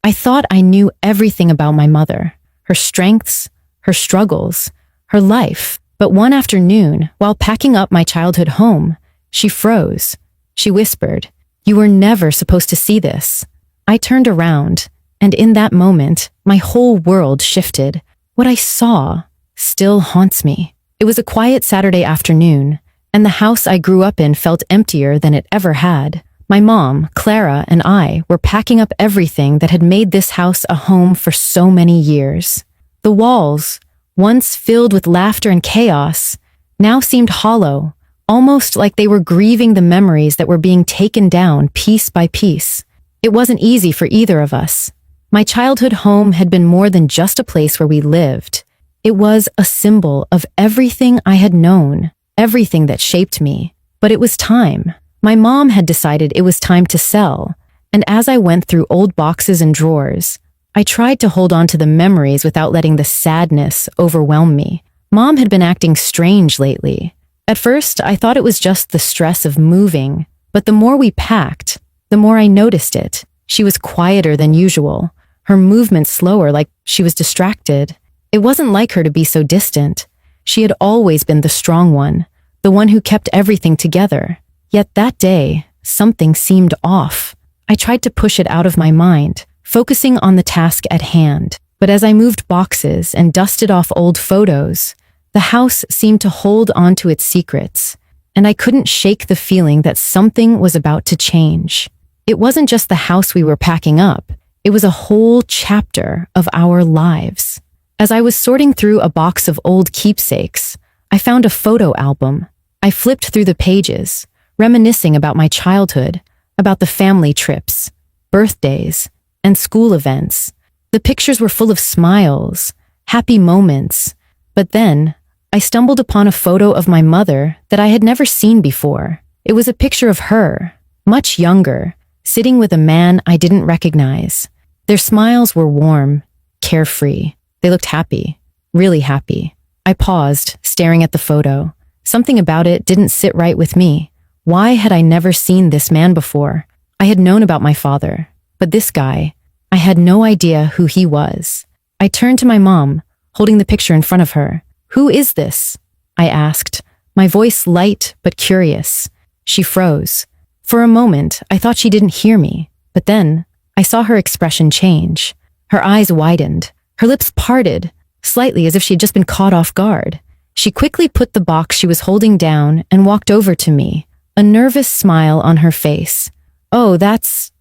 I thought I knew everything about my mother, her strengths, her struggles, her life. But one afternoon, while packing up my childhood home, she froze. She whispered, "You were never supposed to see this." I turned around, and in that moment, my whole world shifted. What I saw still haunts me. It was a quiet Saturday afternoon, and the house I grew up in felt emptier than it ever had. My mom, Clara, and I were packing up everything that had made this house a home for so many years. The walls, once filled with laughter and chaos, now seemed hollow, almost like they were grieving the memories that were being taken down piece by piece. It wasn't easy for either of us. My childhood home had been more than just a place where we lived. It was a symbol of everything I had known, everything that shaped me. But it was time. My mom had decided it was time to sell, and as I went through old boxes and drawers, I tried to hold on to the memories without letting the sadness overwhelm me. Mom had been acting strange lately. At first, I thought it was just the stress of moving, but the more we packed, the more I noticed it. She was quieter than usual, her movements slower, like she was distracted. It wasn't like her to be so distant. She had always been the strong one, the one who kept everything together. Yet that day, something seemed off. I tried to push it out of my mind, focusing on the task at hand. But as I moved boxes and dusted off old photos, the house seemed to hold on to its secrets, and I couldn't shake the feeling that something was about to change. It wasn't just the house we were packing up, it was a whole chapter of our lives. As I was sorting through a box of old keepsakes, I found a photo album. I flipped through the pages, reminiscing about my childhood, about the family trips, birthdays, and school events. The pictures were full of smiles, happy moments, but then I stumbled upon a photo of my mother that I had never seen before. It was a picture of her, much younger, sitting with a man I didn't recognize. Their smiles were warm, carefree. They looked happy, really happy. I paused, staring at the photo. Something about it didn't sit right with me. Why had I never seen this man before? I had known about my father, but this guy, I had no idea who he was. I turned to my mom, holding the picture in front of her. "Who is this?" I asked, my voice light but curious. She froze. For a moment, I thought she didn't hear me, but then I saw her expression change. Her eyes widened, her lips parted, slightly as if she had just been caught off guard. She quickly put the box she was holding down and walked over to me, a nervous smile on her face. "Oh, that's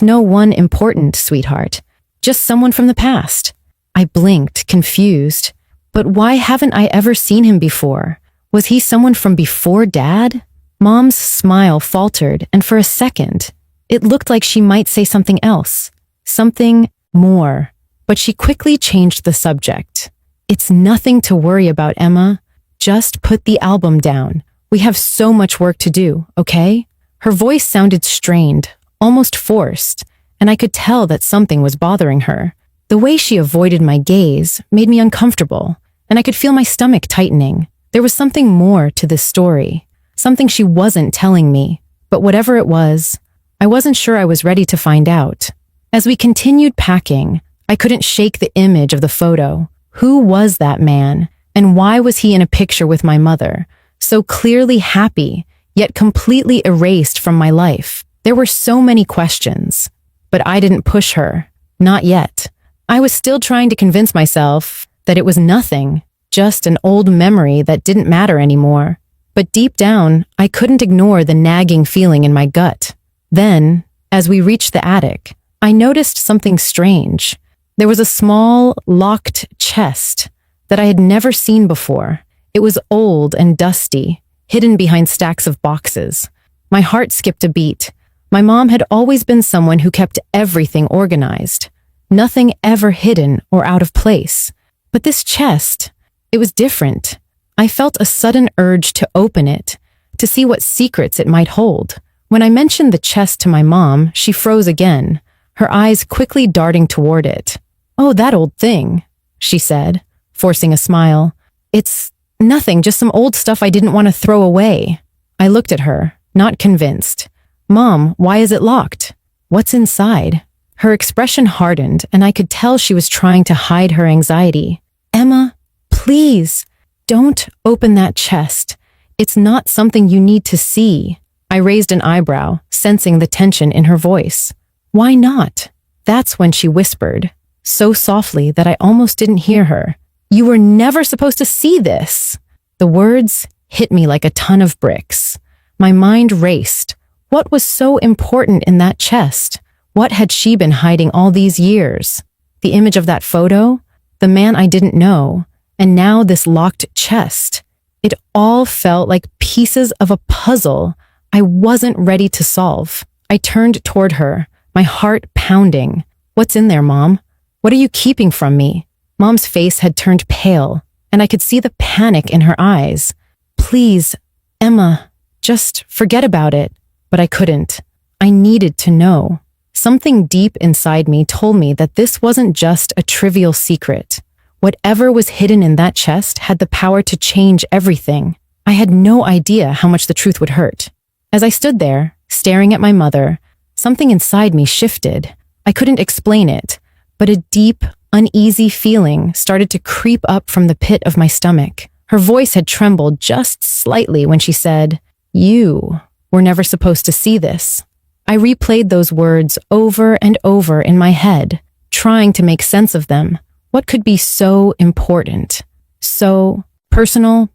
no one important, sweetheart. Just someone from the past." I blinked, confused. But why haven't I ever seen him before? Was he someone from before Dad? Mom's smile faltered, and for a second, it looked like she might say something else, something more. But she quickly changed the subject. "It's nothing to worry about, Emma. Just put the album down. We have so much work to do, okay?" Her voice sounded strained, almost forced, and I could tell that something was bothering her. The way she avoided my gaze made me uncomfortable, and I could feel my stomach tightening. There was something more to this story, something she wasn't telling me, but whatever it was, I wasn't sure I was ready to find out. As we continued packing, I couldn't shake the image of the photo. Who was that man, and why was he in a picture with my mother, so clearly happy, yet completely erased from my life? There were so many questions, but I didn't push her, not yet. I was still trying to convince myself that it was nothing, just an old memory that didn't matter anymore. But deep down, I couldn't ignore the nagging feeling in my gut. Then, as we reached the attic, I noticed something strange. There was a small, locked chest that I had never seen before. It was old and dusty, hidden behind stacks of boxes. My heart skipped a beat. My mom had always been someone who kept everything organized. Nothing ever hidden or out of place. But this chest, it was different. I felt a sudden urge to open it, to see what secrets it might hold. When I mentioned the chest to my mom, she froze again, her eyes quickly darting toward it. "Oh, that old thing," she said, forcing a smile. "It's nothing, just some old stuff I didn't want to throw away." I looked at her, not convinced. "Mom, why is it locked? What's inside?" Her expression hardened, and I could tell she was trying to hide her anxiety. Emma, please, don't open that chest. It's not something you need to see. I raised an eyebrow, sensing the tension in her voice. Why not? That's when she whispered, so softly that I almost didn't hear her. You were never supposed to see this. The words hit me like a ton of bricks. My mind raced. What was so important in that chest? What had she been hiding all these years? The image of that photo? The man I didn't know? And now this locked chest? It all felt like pieces of a puzzle I wasn't ready to solve. I turned toward her, my heart pounding. What's in there, Mom? What are you keeping from me? Mom's face had turned pale, and I could see the panic in her eyes. Please, Emma, just forget about it. But I couldn't. I needed to know. Something deep inside me told me that this wasn't just a trivial secret. Whatever was hidden in that chest had the power to change everything. I had no idea how much the truth would hurt. As I stood there, staring at my mother, something inside me shifted. I couldn't explain it, but a deep, uneasy feeling started to creep up from the pit of my stomach. Her voice had trembled just slightly when she said, "You were never supposed to see this." I replayed those words over and over in my head, trying to make sense of them. What could be so important, so personal,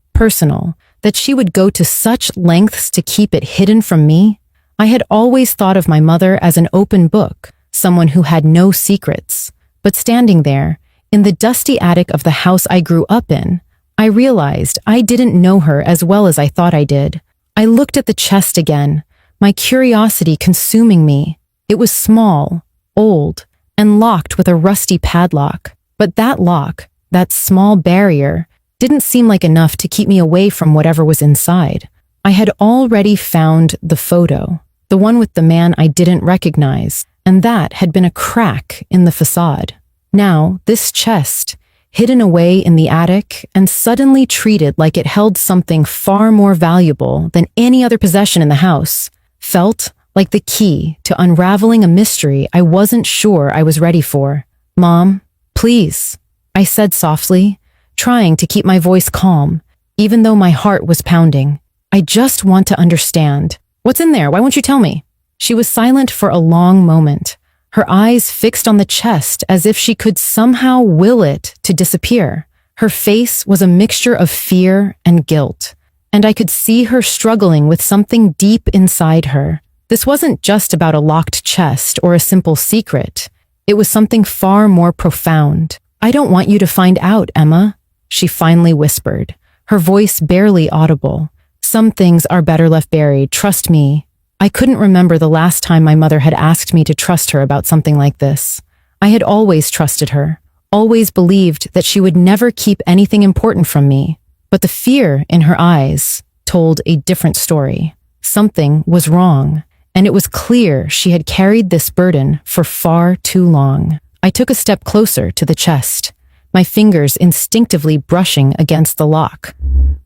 that she would go to such lengths to keep it hidden from me? I had always thought of my mother as an open book, someone who had no secrets. But standing there, in the dusty attic of the house I grew up in, I realized I didn't know her as well as I thought I did. I looked at the chest again, my curiosity consuming me. It was small, old, and locked with a rusty padlock. But that lock, that small barrier, didn't seem like enough to keep me away from whatever was inside. I had already found the photo, the one with the man I didn't recognize, and that had been a crack in the facade. Now, this chest, hidden away in the attic and suddenly treated like it held something far more valuable than any other possession in the house, felt like the key to unraveling a mystery I wasn't sure I was ready for. "Mom, please," I said softly, trying to keep my voice calm, even though my heart was pounding. "I just want to understand. What's in there? Why won't you tell me?" She was silent for a long moment, her eyes fixed on the chest as if she could somehow will it to disappear. Her face was a mixture of fear and guilt, and I could see her struggling with something deep inside her. This wasn't just about a locked chest or a simple secret. It was something far more profound. "I don't want you to find out, Emma," she finally whispered, her voice barely audible. "Some things are better left buried, trust me." I couldn't remember the last time my mother had asked me to trust her about something like this. I had always trusted her, always believed that she would never keep anything important from me. But the fear in her eyes told a different story. Something was wrong, and it was clear she had carried this burden for far too long. I took a step closer to the chest, my fingers instinctively brushing against the lock.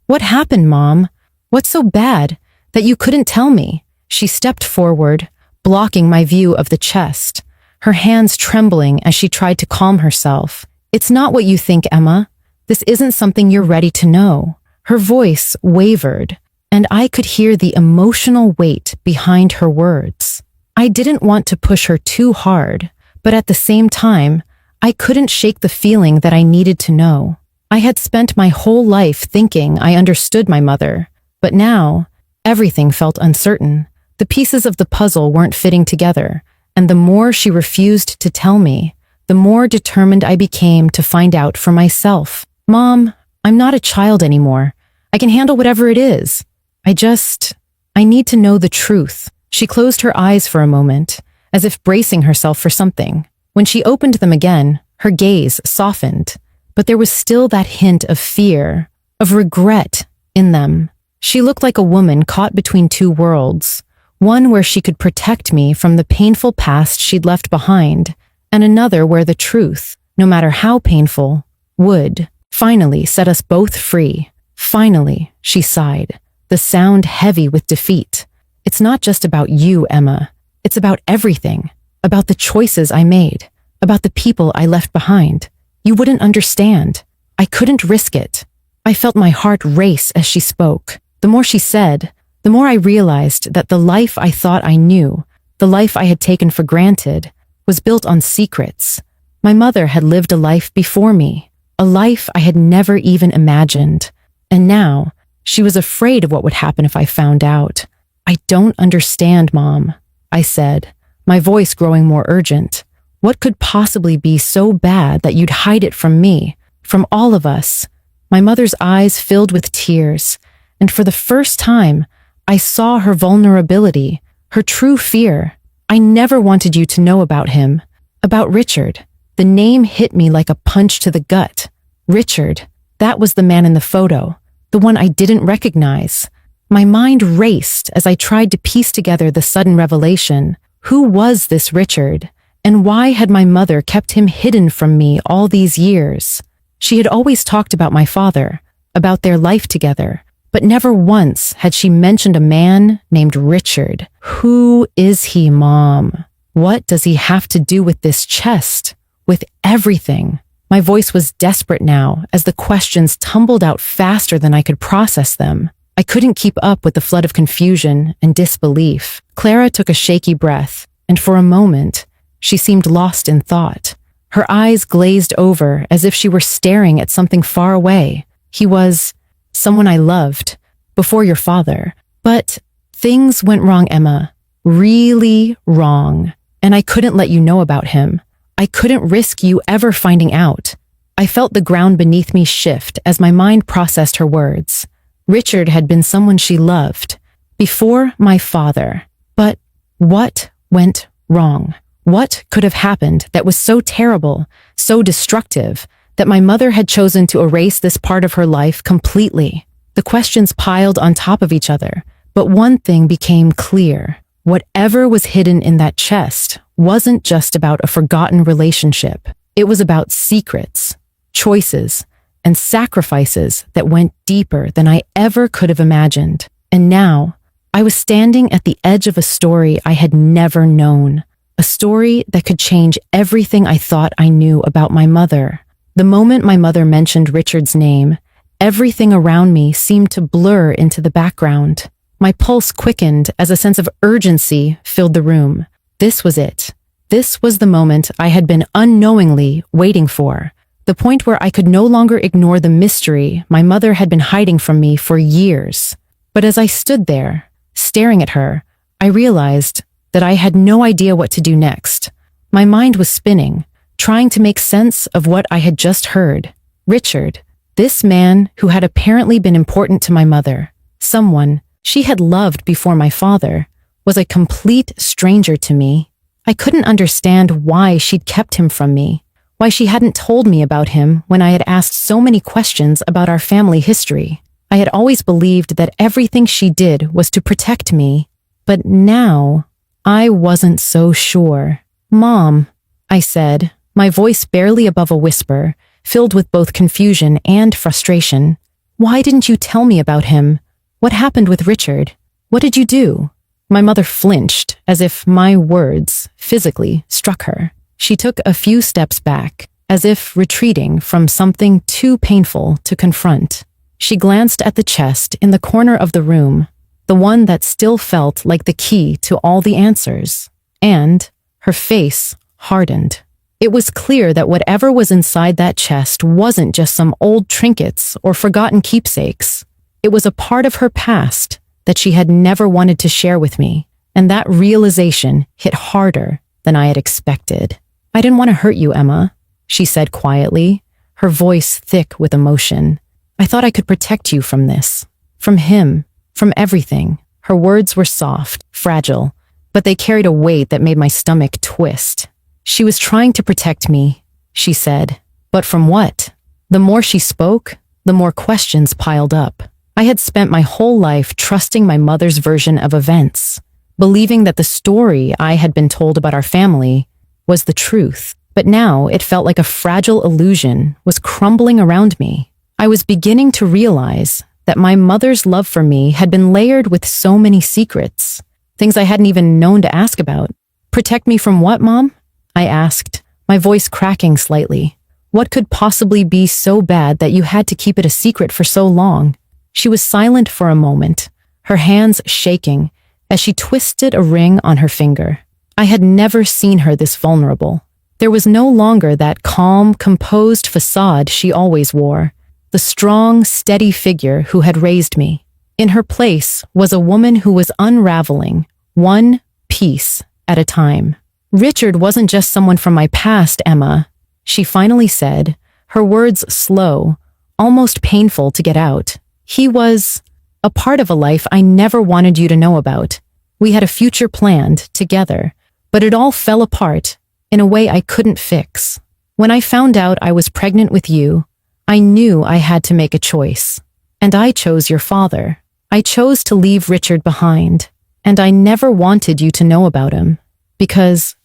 "What happened, Mom? What's so bad that you couldn't tell me?" She stepped forward, blocking my view of the chest, her hands trembling as she tried to calm herself. "It's not what you think, Emma. This isn't something you're ready to know." Her voice wavered, and I could hear the emotional weight behind her words. I didn't want to push her too hard, but at the same time, I couldn't shake the feeling that I needed to know. I had spent my whole life thinking I understood my mother, but now, everything felt uncertain. The pieces of the puzzle weren't fitting together, and the more she refused to tell me, the more determined I became to find out for myself. "Mom, I'm not a child anymore. I can handle whatever it is. I need to know the truth." She closed her eyes for a moment, as if bracing herself for something. When she opened them again, her gaze softened, but there was still that hint of fear, of regret in them. She looked like a woman caught between two worlds, one where she could protect me from the painful past she'd left behind, and another where the truth, no matter how painful, would finally set us both free. "Finally," she sighed, the sound heavy with defeat. "It's not just about you, Emma. It's about everything. about the choices I made, about the people I left behind. You wouldn't understand. I couldn't risk it. I felt my heart race as she spoke. The more she said, the more I realized that the life I thought I knew, the life I had taken for granted, was built on secrets. My mother had lived a life before me, a life I had never even imagined. And now, she was afraid of what would happen if I found out. I don't understand, Mom, I said, my voice growing more urgent. What could possibly be so bad that you'd hide it from me, from all of us? My mother's eyes filled with tears, and for the first time, I saw her vulnerability, her true fear. I never wanted you to know about him, about Richard. The name hit me like a punch to the gut. Richard, that was the man in the photo, the one I didn't recognize. My mind raced as I tried to piece together the sudden revelation. Who was this Richard? And why had my mother kept him hidden from me all these years? She had always talked about my father, about their life together, but never once had she mentioned a man named Richard. Who is he, Mom? What does he have to do with this chest? With everything? My voice was desperate now as the questions tumbled out faster than I could process them. I couldn't keep up with the flood of confusion and disbelief. Clara took a shaky breath, and for a moment, she seemed lost in thought. Her eyes glazed over as if she were staring at something far away. He was someone I loved, before your father. But things went wrong, Emma. Really wrong. And I couldn't let you know about him. I couldn't risk you ever finding out. I felt the ground beneath me shift as my mind processed her words. Richard had been someone she loved, before my father. But what went wrong? What could have happened that was so terrible, so destructive, that my mother had chosen to erase this part of her life completely? The questions piled on top of each other, but one thing became clear. Whatever was hidden in that chest wasn't just about a forgotten relationship. It was about secrets, choices, and sacrifices that went deeper than I ever could have imagined. And now, I was standing at the edge of a story I had never known. A story that could change everything I thought I knew about my mother. The moment my mother mentioned Richard's name, everything around me seemed to blur into the background. My pulse quickened as a sense of urgency filled the room. This was it. This was the moment I had been unknowingly waiting for. The point where I could no longer ignore the mystery my mother had been hiding from me for years. But as I stood there, staring at her, I realized that I had no idea what to do next. My mind was spinning, trying to make sense of what I had just heard. Richard, this man who had apparently been important to my mother, someone she had loved before my father, was a complete stranger to me. I couldn't understand why she'd kept him from me, why she hadn't told me about him when I had asked so many questions about our family history. I had always believed that everything she did was to protect me, but now I wasn't so sure. Mom, I said, my voice barely above a whisper, filled with both confusion and frustration. Why didn't you tell me about him? What happened with Richard? What did you do? My mother flinched, as if my words physically struck her. She took a few steps back, as if retreating from something too painful to confront. She glanced at the chest in the corner of the room, the one that still felt like the key to all the answers, and her face hardened. It was clear that whatever was inside that chest wasn't just some old trinkets or forgotten keepsakes. It was a part of her past that she had never wanted to share with me, and that realization hit harder than I had expected. I didn't want to hurt you, Emma, she said quietly, her voice thick with emotion. I thought I could protect you from this, from him, from everything. Her words were soft, fragile, but they carried a weight that made my stomach twist. She was trying to protect me, she said, but from what? The more she spoke, the more questions piled up. I had spent my whole life trusting my mother's version of events, believing that the story I had been told about our family was the truth. But now it felt like a fragile illusion was crumbling around me. I was beginning to realize that my mother's love for me had been layered with so many secrets, things I hadn't even known to ask about. Protect me from what, Mom? I asked, my voice cracking slightly. What could possibly be so bad that you had to keep it a secret for so long? She was silent for a moment, her hands shaking as she twisted a ring on her finger. I had never seen her this vulnerable. There was no longer that calm, composed facade she always wore, the strong, steady figure who had raised me. In her place was a woman who was unraveling, one piece at a time. Richard wasn't just someone from my past, Emma, she finally said, her words slow, almost painful to get out. He was a part of a life I never wanted you to know about. We had a future planned together, but it all fell apart in a way I couldn't fix. When I found out I was pregnant with you, I knew I had to make a choice. And I chose your father. I chose to leave Richard behind. And I never wanted you to know about him. Because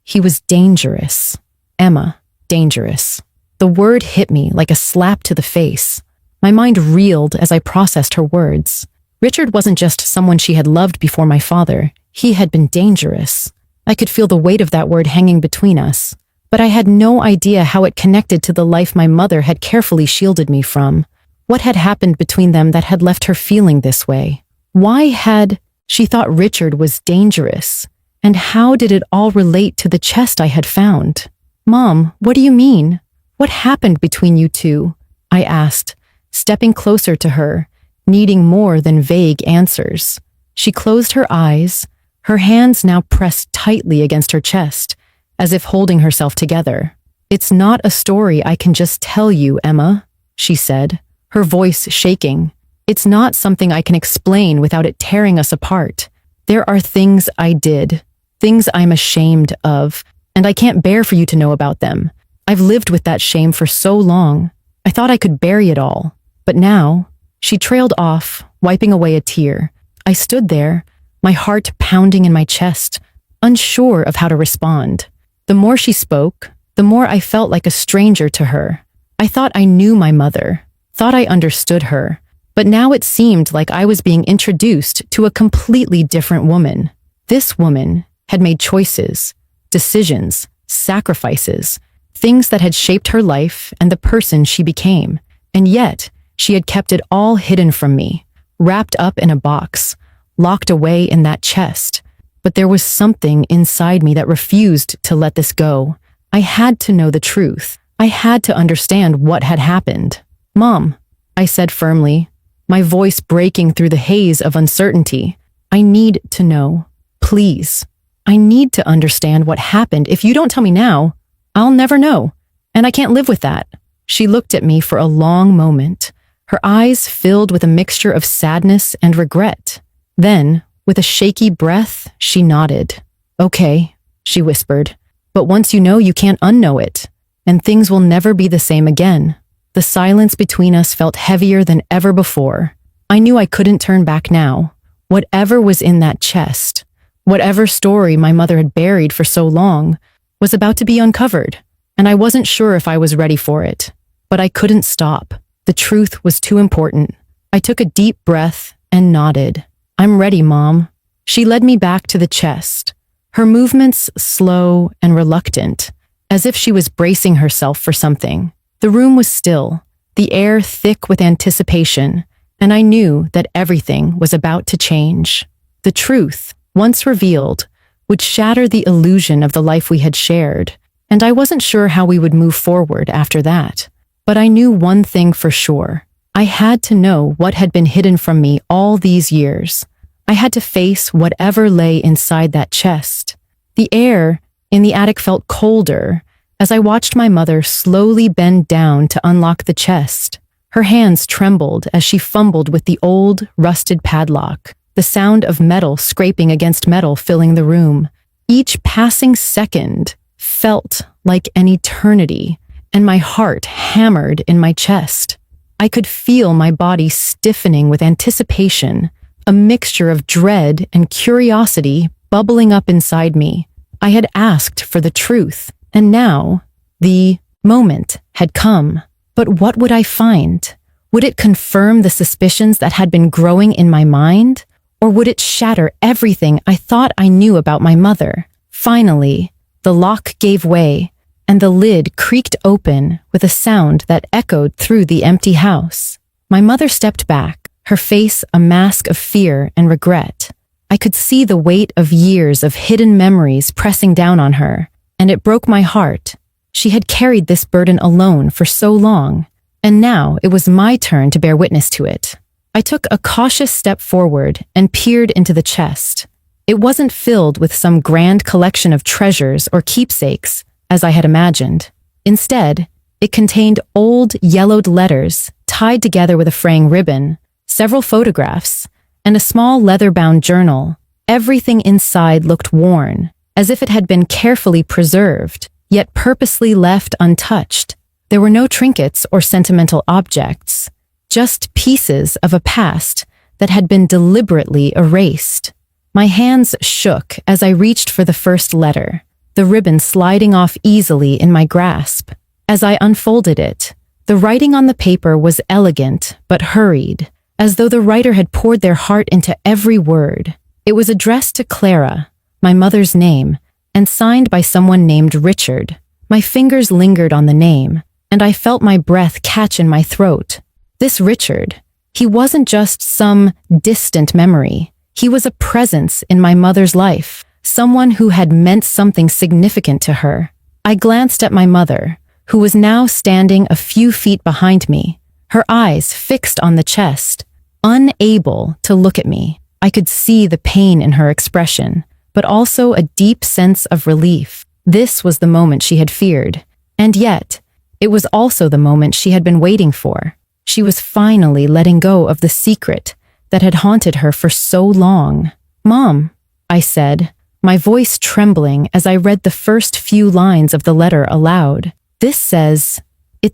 he was dangerous. Emma, dangerous. The word hit me like a slap to the face. My mind reeled as I processed her words. Richard wasn't just someone she had loved before my father. He had been dangerous. I could feel the weight of that word hanging between us, but I had no idea how it connected to the life my mother had carefully shielded me from. What had happened between them that had left her feeling this way? Why had she thought Richard was dangerous? And how did it all relate to the chest I had found? Mom, what do you mean? What happened between you two? I asked, stepping closer to her, needing more than vague answers. She closed her eyes, her hands now pressed tightly against her chest, as if holding herself together. It's not a story I can just tell you, Emma, she said, her voice shaking. It's not something I can explain without it tearing us apart. There are things I did, things I'm ashamed of, and I can't bear for you to know about them. I've lived with that shame for so long. I thought I could bury it all. But now, she trailed off, wiping away a tear. I stood there, my heart pounding in my chest, unsure of how to respond. The more she spoke, the more I felt like a stranger to her. I thought I knew my mother, thought I understood her, but now it seemed like I was being introduced to a completely different woman. This woman had made choices, decisions, sacrifices, things that had shaped her life and the person she became. And yet, she had kept it all hidden from me, wrapped up in a box, locked away in that chest. But there was something inside me that refused to let this go. I had to know the truth. I had to understand what had happened. Mom, I said firmly, my voice breaking through the haze of uncertainty. I need to know. Please. I need to understand what happened. If you don't tell me now, I'll never know. And I can't live with that. She looked at me for a long moment, her eyes filled with a mixture of sadness and regret. Then, with a shaky breath, she nodded. Okay, she whispered, but once you know, you can't unknow it, and things will never be the same again. The silence between us felt heavier than ever before. I knew I couldn't turn back now. Whatever was in that chest, whatever story my mother had buried for so long, was about to be uncovered, and I wasn't sure if I was ready for it. But I couldn't stop. The truth was too important. I took a deep breath and nodded. I'm ready, Mom. She led me back to the chest, her movements slow and reluctant, as if she was bracing herself for something. The room was still, the air thick with anticipation, and I knew that everything was about to change. The truth, once revealed, would shatter the illusion of the life we had shared, and I wasn't sure how we would move forward after that. But I knew one thing for sure. I had to know what had been hidden from me all these years. I had to face whatever lay inside that chest. The air in the attic felt colder as I watched my mother slowly bend down to unlock the chest. Her hands trembled as she fumbled with the old, rusted padlock, the sound of metal scraping against metal filling the room. Each passing second felt like an eternity, and my heart hammered in my chest. I could feel my body stiffening with anticipation, a mixture of dread and curiosity bubbling up inside me. I had asked for the truth, and now the moment had come. But what would I find? Would it confirm the suspicions that had been growing in my mind? Or would it shatter everything I thought I knew about my mother? Finally, the lock gave way, and the lid creaked open with a sound that echoed through the empty house. My mother stepped back, her face a mask of fear and regret. I could see the weight of years of hidden memories pressing down on her, and it broke my heart. She had carried this burden alone for so long, and now it was my turn to bear witness to it. I took a cautious step forward and peered into the chest. It wasn't filled with some grand collection of treasures or keepsakes, as I had imagined. Instead, it contained old, yellowed letters tied together with a fraying ribbon, several photographs, and a small leather-bound journal. Everything inside looked worn, as if it had been carefully preserved, yet purposely left untouched. There were no trinkets or sentimental objects, just pieces of a past that had been deliberately erased. My hands shook as I reached for the first letter, the ribbon sliding off easily in my grasp. As I unfolded it, the writing on the paper was elegant but hurried, as though the writer had poured their heart into every word. It was addressed to Clara, my mother's name, and signed by someone named Richard. My fingers lingered on the name, and I felt my breath catch in my throat. This Richard, he wasn't just some distant memory. He was a presence in my mother's life, someone who had meant something significant to her. I glanced at my mother, who was now standing a few feet behind me, her eyes fixed on the chest, unable to look at me. I could see the pain in her expression, but also a deep sense of relief. This was the moment she had feared, and yet, it was also the moment she had been waiting for. She was finally letting go of the secret that had haunted her for so long. "Mom," I said, my voice trembling as I read the first few lines of the letter aloud. It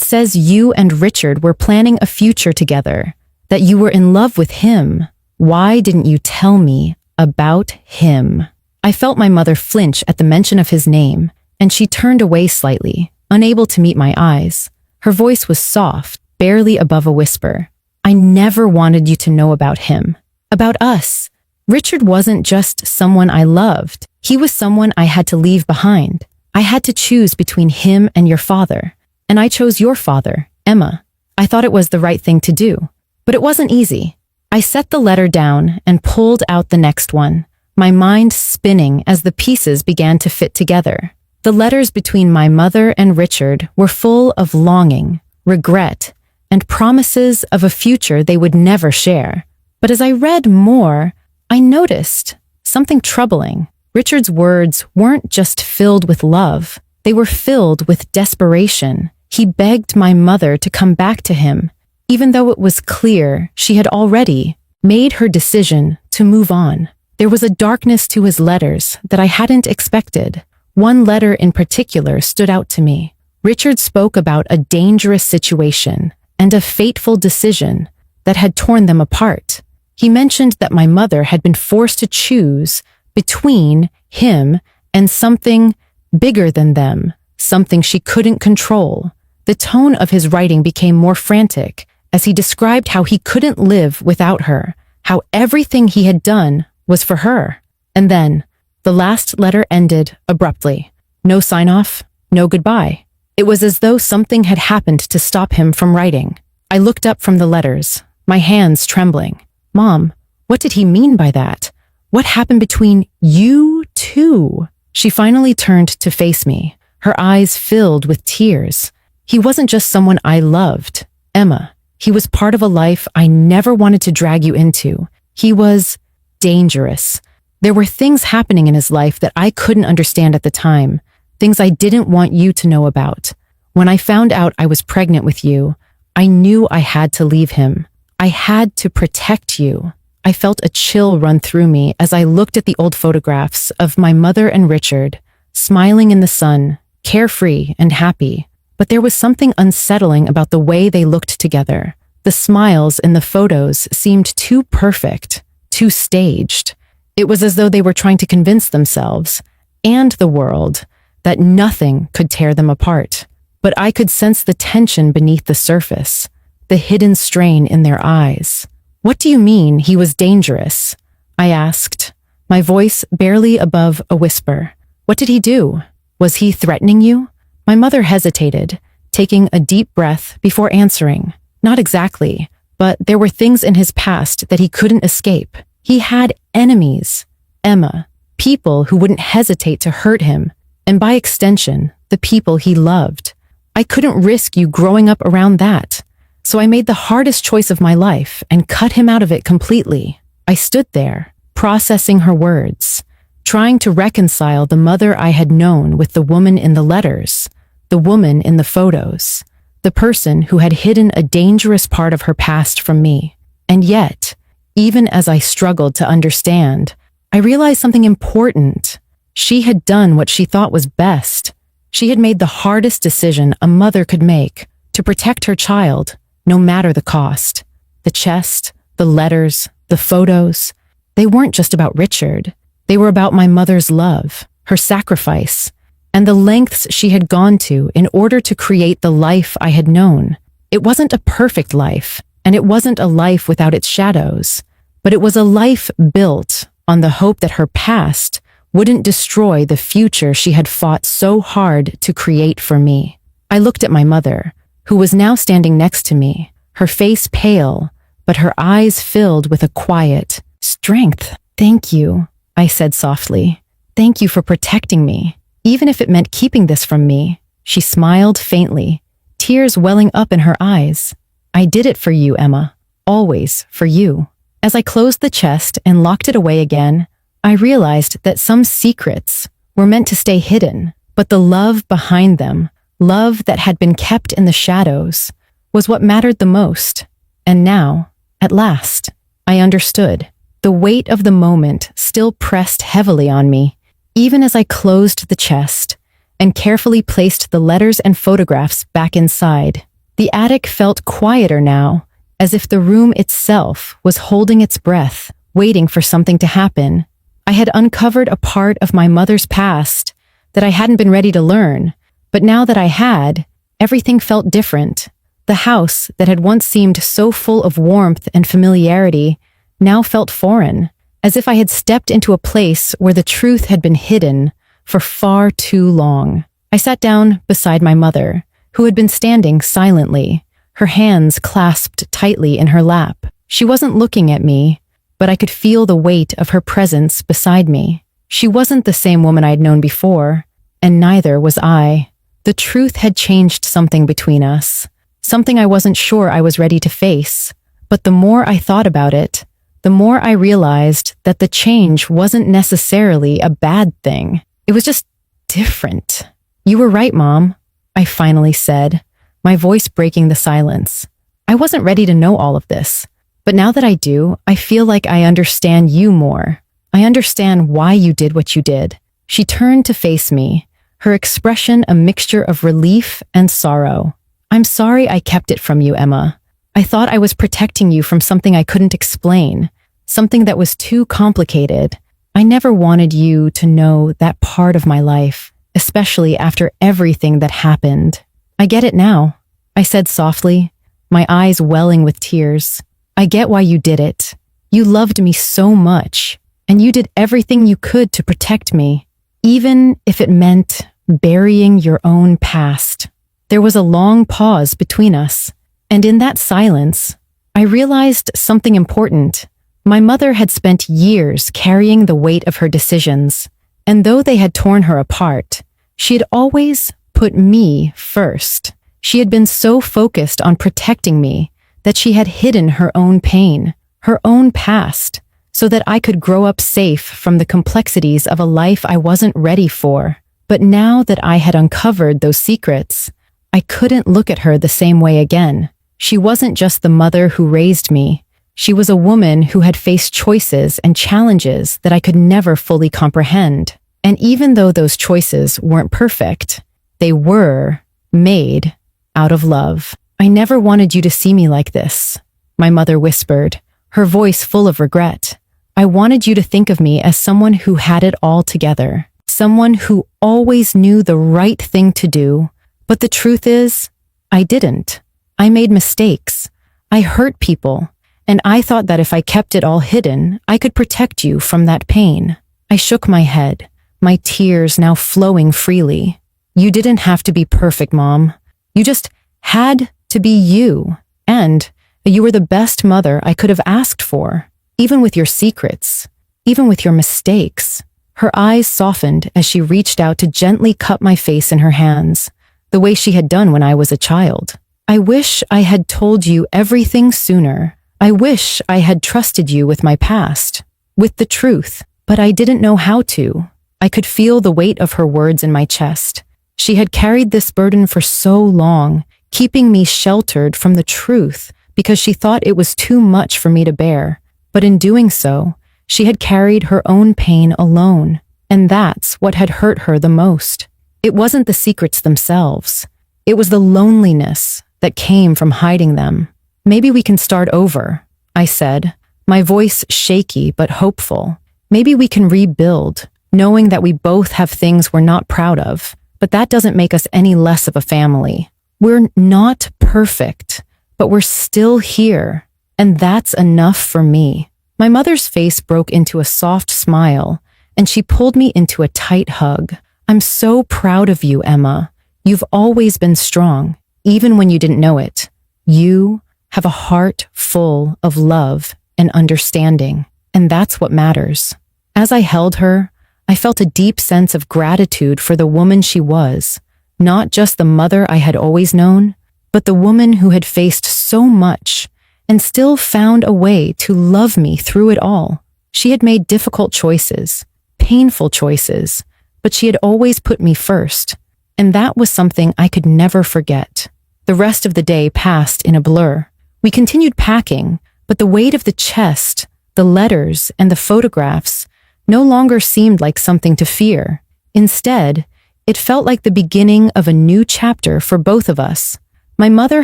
says you and Richard were planning a future together, that you were in love with him. Why didn't you tell me about him?" I felt my mother flinch at the mention of his name, and she turned away slightly, unable to meet my eyes. Her voice was soft, barely above a whisper. "I never wanted you to know about him. About us. Richard wasn't just someone I loved. He was someone I had to leave behind. I had to choose between him and your father. And I chose your father, Emma. I thought it was the right thing to do. But it wasn't easy." I set the letter down and pulled out the next one, my mind spinning as the pieces began to fit together. The letters between my mother and Richard were full of longing, regret, and promises of a future they would never share. But as I read more, I noticed something troubling. Richard's words weren't just filled with love, they were filled with desperation. He begged my mother to come back to him, even though it was clear she had already made her decision to move on. There was a darkness to his letters that I hadn't expected. One letter in particular stood out to me. Richard spoke about a dangerous situation and a fateful decision that had torn them apart. He mentioned that my mother had been forced to choose between him and something bigger than them, something she couldn't control. The tone of his writing became more frantic as he described how he couldn't live without her, how everything he had done was for her. And then, the last letter ended abruptly. No sign-off, no goodbye. It was as though something had happened to stop him from writing. I looked up from the letters, my hands trembling. "Mom, what did he mean by that? What happened between you two?" She finally turned to face me, her eyes filled with tears. "He wasn't just someone I loved, Emma. He was part of a life I never wanted to drag you into. He was dangerous. There were things happening in his life that I couldn't understand at the time, things I didn't want you to know about. When I found out I was pregnant with you, I knew I had to leave him. I had to protect you." I felt a chill run through me as I looked at the old photographs of my mother and Richard, smiling in the sun, carefree and happy. But there was something unsettling about the way they looked together. The smiles in the photos seemed too perfect, too staged. It was as though they were trying to convince themselves, and the world, that nothing could tear them apart. But I could sense the tension beneath the surface, the hidden strain in their eyes. "What do you mean he was dangerous?" I asked, my voice barely above a whisper. What did he do? Was he threatening you? My mother hesitated, taking a deep breath before answering. Not exactly, but there were things in his past that he couldn't escape. He had enemies. Emma, people who wouldn't hesitate to hurt him, and by extension, the people he loved. I couldn't risk you growing up around that. So I made the hardest choice of my life and cut him out of it completely. I stood there, processing her words, trying to reconcile the mother I had known with the woman in the letters, the woman in the photos, the person who had hidden a dangerous part of her past from me. And yet, even as I struggled to understand, I realized something important. She had done what she thought was best. She had made the hardest decision a mother could make to protect her child, no matter the cost. The chest, the letters, the photos, they weren't just about Richard. They were about my mother's love, her sacrifice, and the lengths she had gone to in order to create the life I had known. It wasn't a perfect life, and it wasn't a life without its shadows, but it was a life built on the hope that her past wouldn't destroy the future she had fought so hard to create for me. I looked at my mother, who was now standing next to me, her face pale, but her eyes filled with a quiet strength. Thank you, I said softly. Thank you for protecting me, even if it meant keeping this from me. She smiled faintly, tears welling up in her eyes. I did it for you, Emma, always for you. As I closed the chest and locked it away again, I realized that some secrets were meant to stay hidden, but the love behind them, love that had been kept in the shadows, was what mattered the most. And now, at last, I understood. The weight of the moment still pressed heavily on me, even as I closed the chest and carefully placed the letters and photographs back inside. The attic felt quieter now, as if the room itself was holding its breath, waiting for something to happen. I had uncovered a part of my mother's past that I hadn't been ready to learn, but now that I had, everything felt different. The house that had once seemed so full of warmth and familiarity now felt foreign, as if I had stepped into a place where the truth had been hidden for far too long. I sat down beside my mother, who had been standing silently, her hands clasped tightly in her lap. She wasn't looking at me, but I could feel the weight of her presence beside me. She wasn't the same woman I'd known before, and neither was I. The truth had changed something between us, something I wasn't sure I was ready to face. But the more I thought about it, the more I realized that the change wasn't necessarily a bad thing. It was just different. You were right, Mom, I finally said, my voice breaking the silence. I wasn't ready to know all of this, but now that I do, I feel like I understand you more. I understand why you did what you did. She turned to face me, her expression a mixture of relief and sorrow. I'm sorry I kept it from you, Emma. I thought I was protecting you from something I couldn't explain, something that was too complicated. I never wanted you to know that part of my life, especially after everything that happened. I get it now, I said softly, my eyes welling with tears. I get why you did it. You loved me so much, and you did everything you could to protect me, even if it meant burying your own past. There was a long pause between us, and in that silence, I realized something important. My mother had spent years carrying the weight of her decisions, and though they had torn her apart, she had always put me first. She had been so focused on protecting me that she had hidden her own pain, her own past, so that I could grow up safe from the complexities of a life I wasn't ready for. But now that I had uncovered those secrets, I couldn't look at her the same way again. She wasn't just the mother who raised me. She was a woman who had faced choices and challenges that I could never fully comprehend. And even though those choices weren't perfect, they were made out of love. I never wanted you to see me like this, my mother whispered, her voice full of regret. I wanted you to think of me as someone who had it all together, someone who always knew the right thing to do. But the truth is, I didn't. I made mistakes. I hurt people. and I thought that if I kept it all hidden, I could protect you from that pain. I shook my head, my tears now flowing freely. You didn't have to be perfect, Mom. You just had to be you, and you were the best mother I could have asked for, even with your secrets, even with your mistakes. Her eyes softened as she reached out to gently cup my face in her hands, the way she had done when I was a child. I wish I had told you everything sooner. I wish I had trusted you with my past, with the truth, but I didn't know how to. I could feel the weight of her words in my chest. She had carried this burden for so long, keeping me sheltered from the truth because she thought it was too much for me to bear. But in doing so, she had carried her own pain alone, and that's what had hurt her the most. It wasn't the secrets themselves. It was the loneliness that came from hiding them. Maybe we can start over, I said, my voice shaky but hopeful. Maybe we can rebuild, knowing that we both have things we're not proud of, but that doesn't make us any less of a family. We're not perfect, but we're still here, and that's enough for me. My mother's face broke into a soft smile, and she pulled me into a tight hug. I'm so proud of you, Emma. You've always been strong, even when you didn't know it. You have a heart full of love and understanding, and that's what matters. As I held her, I felt a deep sense of gratitude for the woman she was, not just the mother I had always known, but the woman who had faced so much and still found a way to love me through it all. She had made difficult choices, painful choices, but she had always put me first, and that was something I could never forget. The rest of the day passed in a blur. We continued packing, but the weight of the chest, the letters, and the photographs no longer seemed like something to fear. Instead, it felt like the beginning of a new chapter for both of us. My mother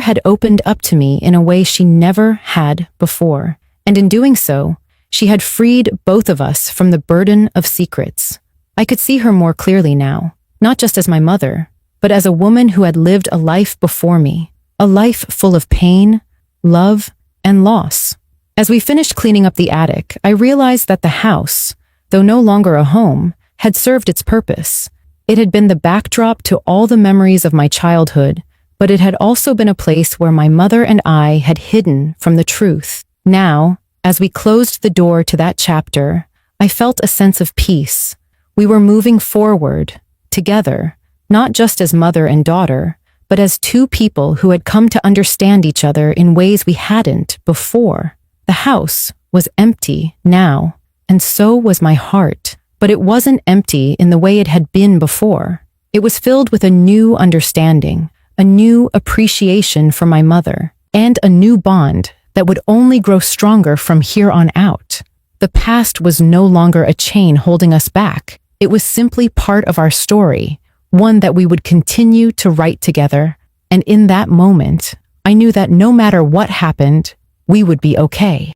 had opened up to me in a way she never had before, and in doing so, she had freed both of us from the burden of secrets. I could see her more clearly now, not just as my mother, but as a woman who had lived a life before me, a life full of pain, love, and loss. As we finished cleaning up the attic, I realized that the house, though no longer a home, had served its purpose. It had been the backdrop to all the memories of my childhood, but it had also been a place where my mother and I had hidden from the truth. Now, as we closed the door to that chapter, I felt a sense of peace. We were moving forward, together, not just as mother and daughter, but as two people who had come to understand each other in ways we hadn't before. The house was empty now, and so was my heart. But it wasn't empty in the way it had been before. It was filled with a new understanding, a new appreciation for my mother, and a new bond that would only grow stronger from here on out. The past was no longer a chain holding us back. It was simply part of our story, one that we would continue to write together. And in that moment, I knew that no matter what happened, we would be okay.